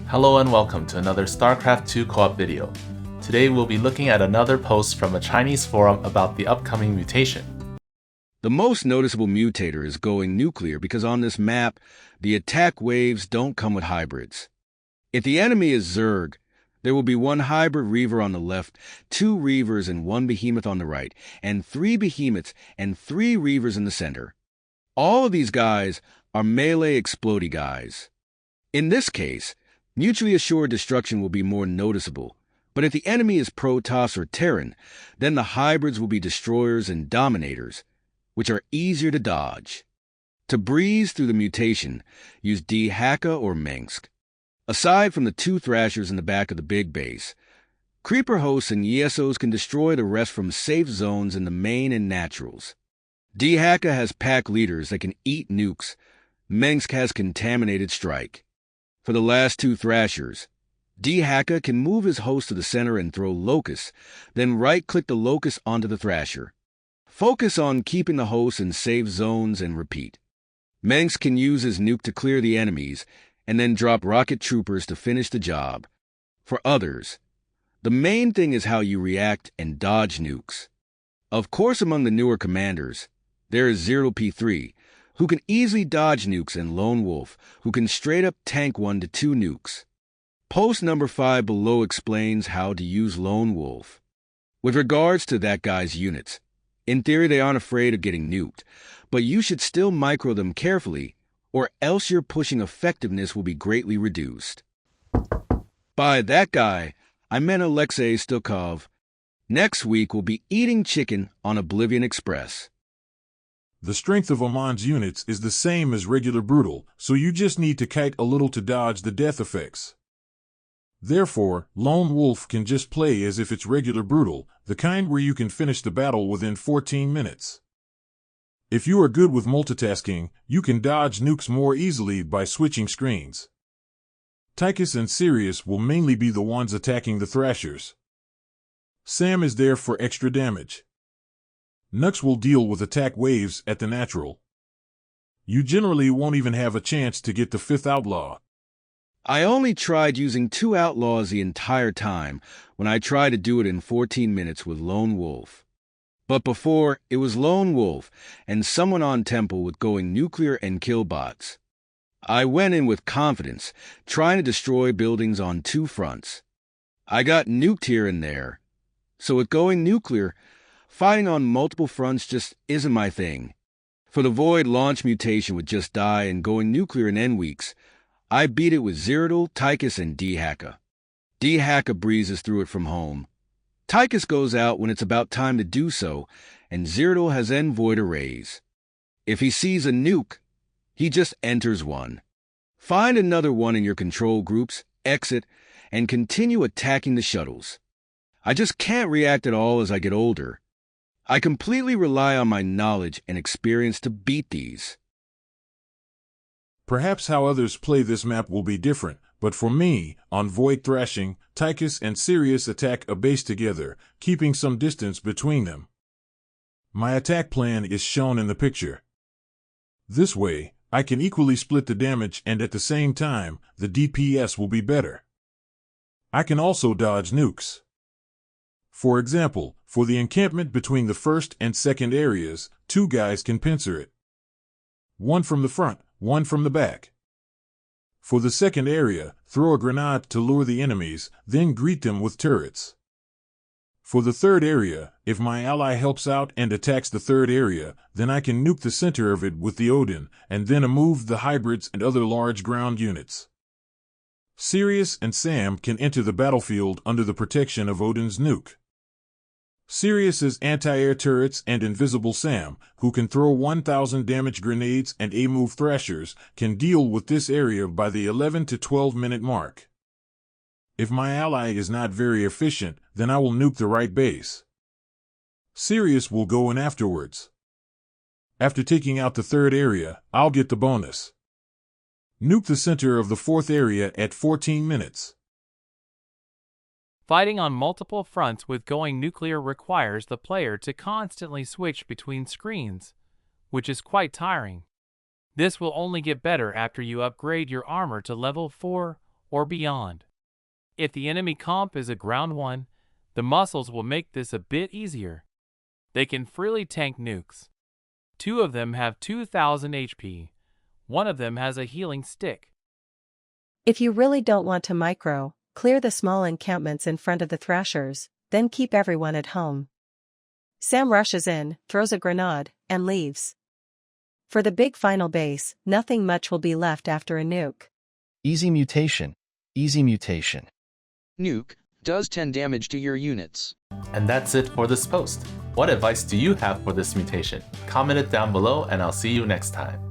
Hello and welcome to another StarCraft 2 co-op video. Today we'll be looking at another post from a Chinese forum about the upcoming mutation. The most noticeable mutator is going nuclear because on this map, the attack waves don't come with hybrids. If the enemy is Zerg, there will be one hybrid Reaver on the left, 2 Reavers and 1 Behemoth on the right, and 3 Behemoths and 3 Reavers in the center. All of these guys are melee explodey guys. In this case, mutually assured destruction will be more noticeable, but if the enemy is Protoss or Terran, then the hybrids will be destroyers and dominators, which are easier to dodge. To breeze through the mutation, use D-Haka or Mengsk. Aside from the 2 Thrashers in the back of the big base, Creeper hosts and ESOs can destroy the rest from safe zones in the main and naturals. D-Haka has pack leaders that can eat nukes. Mengsk has contaminated strike. For the last 2 Thrashers, D-Haka can move his host to the center and throw locusts, then right-click the locust onto the Thrasher. Focus on keeping the host in safe zones and repeat. Mengsk can use his nuke to clear the enemies, and then drop rocket troopers to finish the job. For others, the main thing is how you react and dodge nukes. Of course, among the newer commanders, there is ZeroP3, who can easily dodge nukes, and Lone Wolf, who can straight up tank 1 to 2 nukes. Post number 5 below explains how to use Lone Wolf. With regards to that guy's units, in theory they aren't afraid of getting nuked, but you should still micro them carefully, or else your pushing effectiveness will be greatly reduced. By that guy, I meant Alexei Stukov. Next week we'll be eating chicken on Oblivion Express. The strength of Oman's units is the same as regular Brutal, so you just need to kite a little to dodge the death effects. Therefore, Lone Wolf can just play as if it's regular Brutal, the kind where you can finish the battle within 14 minutes. If you are good with multitasking, you can dodge nukes more easily by switching screens. Tychus and Sirius will mainly be the ones attacking the Thrashers. Sam is there for extra damage. Nux will deal with attack waves at the natural. You generally won't even have a chance to get the 5th outlaw. I only tried using 2 outlaws the entire time when I tried to do it in 14 minutes with Lone Wolf. But before, it was Lone Wolf and someone on Temple with going nuclear and kill bots. I went in with confidence, trying to destroy buildings on 2 fronts. I got nuked here and there. So with going nuclear, fighting on multiple fronts just isn't my thing. For the Void launch mutation would just die, and going nuclear in N weeks, I beat it with Zeratul, Tychus, and D-Haka. D-Haka breezes through it from home. Tychus goes out when it's about time to do so, and Zeratul has Void arrays. If he sees a nuke, he just enters one. Find another one in your control groups, exit, and continue attacking the shuttles. I just can't react at all as I get older. I completely rely on my knowledge and experience to beat these. Perhaps how others play this map will be different, but for me, on Void Thrashing, Tychus and Sirius attack a base together, keeping some distance between them. My attack plan is shown in the picture. This way, I can equally split the damage, and at the same time, the DPS will be better. I can also dodge nukes. For example, for the encampment between the first and second areas, 2 guys can pincer it. One from the front, one from the back. For the second area, throw a grenade to lure the enemies, then greet them with turrets. For the third area, if my ally helps out and attacks the third area, then I can nuke the center of it with the Odin, and then move the hybrids and other large ground units. Sirius and Sam can enter the battlefield under the protection of Odin's nuke. Sirius's anti-air turrets and Invisible Sam, who can throw 1,000 damage grenades and A-move Thrashers, can deal with this area by the 11 to 12 minute mark. If my ally is not very efficient, then I will nuke the right base. Sirius will go in afterwards. After taking out the third area, I'll get the bonus. Nuke the center of the 4th area at 14 minutes. Fighting on multiple fronts with going nuclear requires the player to constantly switch between screens, which is quite tiring. This will only get better after you upgrade your armor to level 4 or beyond. If the enemy comp is a ground one, the muscles will make this a bit easier. They can freely tank nukes. 2 of them have 2000 HP. 1 of them has a healing stick. If you really don't want to micro, clear the small encampments in front of the thrashers, then keep everyone at home. Sam rushes in, throws a grenade, and leaves. For the big final base, nothing much will be left after a nuke. Easy mutation. Easy mutation. Nuke does 10 damage to your units. And that's it for this post. What advice do you have for this mutation? Comment it down below and I'll see you next time.